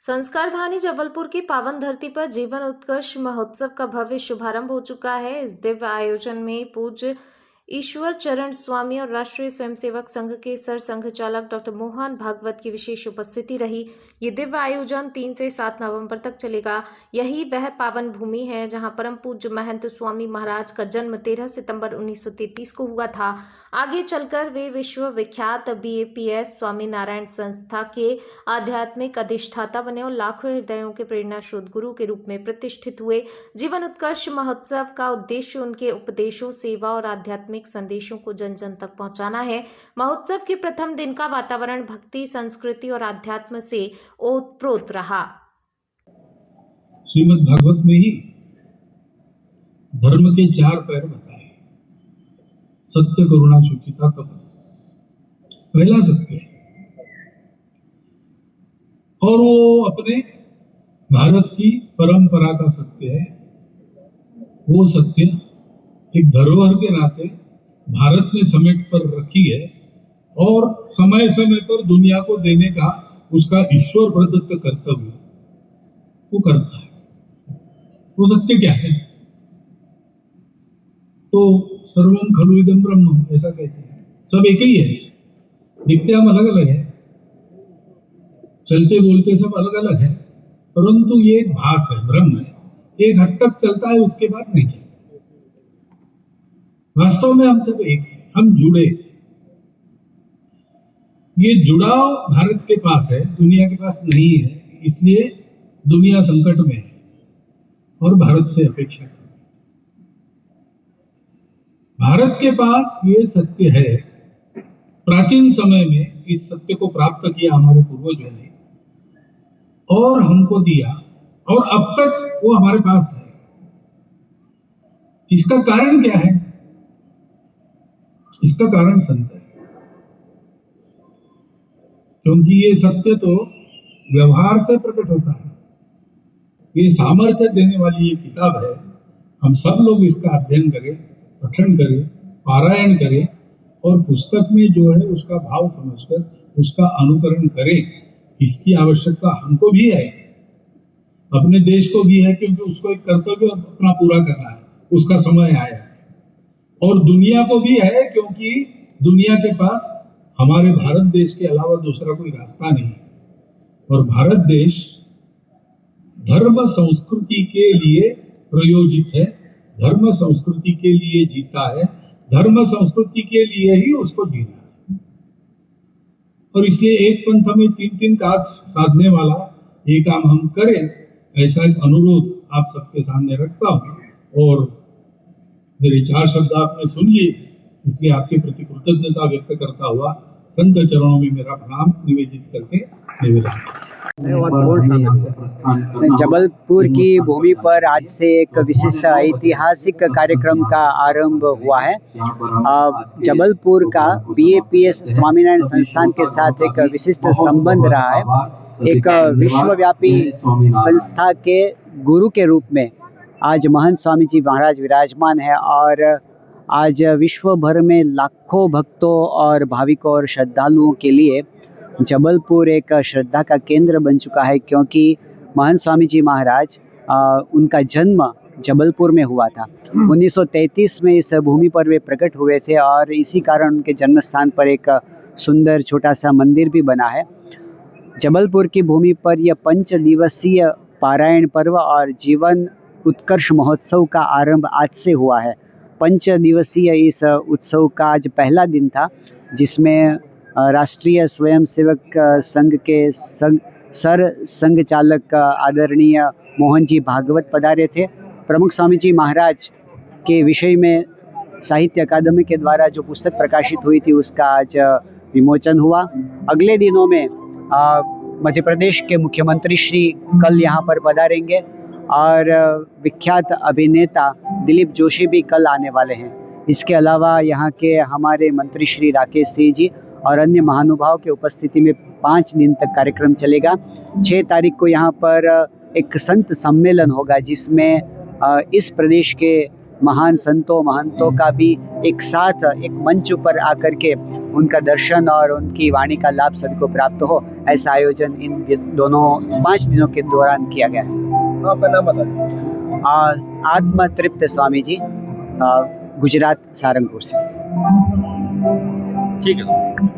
संस्कार धानी जबलपुर की पावन धरती पर जीवन उत्कर्ष महोत्सव का भव्य शुभारंभ हो चुका है। इस दिव्य आयोजन में पूज्य ईश्वर चरण स्वामी और राष्ट्रीय स्वयंसेवक संघ के सर संघ चालक डॉक्टर मोहन भागवत की विशेष उपस्थिति रही। ये दिव्य आयोजन 3 से 7 नवंबर तक चलेगा। यही वह पावन भूमि है जहां परम पूज्य महंत स्वामी महाराज का जन्म 13 सितंबर 1933 को हुआ था। आगे चलकर वे विश्व विख्यात BAPS स्वामी नारायण संस्था के आध्यात्मिक अधिष्ठाता बने और लाखों हृदयों के प्रेरणा स्रोत गुरु के रूप में प्रतिष्ठित हुए। जीवन उत्कर्ष महोत्सव का उद्देश्य उनके उपदेशों, सेवा और आध्यात्मिक संदेशों को जन जन तक पहुंचाना है। महोत्सव के प्रथम दिन का वातावरण भक्ति, संस्कृति और अध्यात्म से ओतप्रोत रहा। श्रीमद् भागवत में ही धर्म के 4 पैर बताए। सत्य, करुणा, शुचिता, तपस। पहला सत्य है और वो अपने भारत की परंपरा का सत्य है। वो सत्य एक धरोहर के नाते भारत ने समेट कर रखी है और समय समय पर दुनिया को देने का उसका ईश्वर प्रदत्त कर्तव्य वो करता है। वो सत्य क्या है? तो सर्वम खलु इदं ब्रह्म, ऐसा कहते हैं। सब एक ही है, दिखते हम अलग अलग है, चलते बोलते सब अलग अलग है, परंतु ये एक भास है, भ्रम है। एक हद तक चलता है, उसके बाद नहीं चलता। वास्तव में हम सब एक हैं, हम जुड़े। ये जुड़ाव भारत के पास है, दुनिया के पास नहीं है। इसलिए दुनिया संकट में है और भारत से अपेक्षा करती है। भारत के पास ये सत्य है। प्राचीन समय में इस सत्य को प्राप्त किया हमारे पूर्वजों ने और हमको दिया, और अब तक वो हमारे पास है। इसका कारण क्या है? इसका कारण संत है, क्योंकि ये सत्य तो व्यवहार से प्रकट होता है। ये सामर्थ्य देने वाली ये किताब है। हम सब लोग इसका अध्ययन करें, पठन करें, पारायण करें और पुस्तक में जो है उसका भाव समझकर उसका अनुकरण करें। इसकी आवश्यकता हमको भी है, अपने देश को भी है, क्योंकि उसको एक कर्तव्य अपना पूरा करना है, उसका समय आया है। और दुनिया को भी है, क्योंकि दुनिया के पास हमारे भारत देश के अलावा दूसरा कोई रास्ता नहीं है। और भारत देश धर्म संस्कृति के लिए प्रयोजित है, धर्म संस्कृति के लिए जीता है, धर्म संस्कृति के लिए ही उसको जीना है। और इसलिए एक पंथ में 3 काज साधने वाला ये काम हम करें, ऐसा एक अनुरोध आप सबके सामने रखता हूं। और मेरे 4 शब्द आपने सुन लिए, इसलिए आपके प्रति कृतज्ञता व्यक्त करता हुआ संत चरणों में मेरा प्रणाम निवेदित करके निवेदन। जबलपुर की भूमि पर आज से एक विशिष्ट ऐतिहासिक कार्यक्रम का आरंभ हुआ है। जबलपुर का BAPS स्वामीनारायण संस्थान के साथ एक विशिष्ट संबंध रहा है। एक विश्वव्यापी संस्था के गुरु के रूप में आज महंत स्वामी जी महाराज विराजमान है और आज विश्व भर में लाखों भक्तों और भाविकों और श्रद्धालुओं के लिए जबलपुर एक श्रद्धा का केंद्र बन चुका है, क्योंकि महंत स्वामी जी महाराज उनका जन्म जबलपुर में हुआ था। 1933 में इस भूमि पर वे प्रकट हुए थे और इसी कारण उनके जन्म स्थान पर एक सुंदर छोटा सा मंदिर भी बना है। जबलपुर की भूमि पर यह 5 दिवसीय पारायण पर्व और जीवन उत्कर्ष महोत्सव का आरंभ आज से हुआ है। 5 दिवसीय इस उत्सव का आज पहला दिन था, जिसमें राष्ट्रीय स्वयंसेवक संघ के सर संघ चालक आदरणीय मोहन जी भागवत पधारे थे। प्रमुख स्वामी जी महाराज के विषय में साहित्य अकादमी के द्वारा जो पुस्तक प्रकाशित हुई थी उसका आज विमोचन हुआ। अगले दिनों में मध्य प्रदेश के मुख्यमंत्री श्री कल यहाँ पर पधारेंगे और विख्यात अभिनेता दिलीप जोशी भी कल आने वाले हैं। इसके अलावा यहाँ के हमारे मंत्री श्री राकेश सिंह जी और अन्य महानुभाव के उपस्थिति में 5 दिन तक कार्यक्रम चलेगा। 6 तारीख को यहाँ पर एक संत सम्मेलन होगा, जिसमें इस प्रदेश के महान संतों महंतों का भी एक साथ एक मंच पर आकर के उनका दर्शन और उनकी वाणी का लाभ सभी को प्राप्त हो, ऐसा आयोजन इन दोनों 5 दिनों के दौरान किया गया है। आपका नाम बता दीजिए। आत्म तृप्त स्वामी जी, गुजरात सारंगपुर से। ठीक है।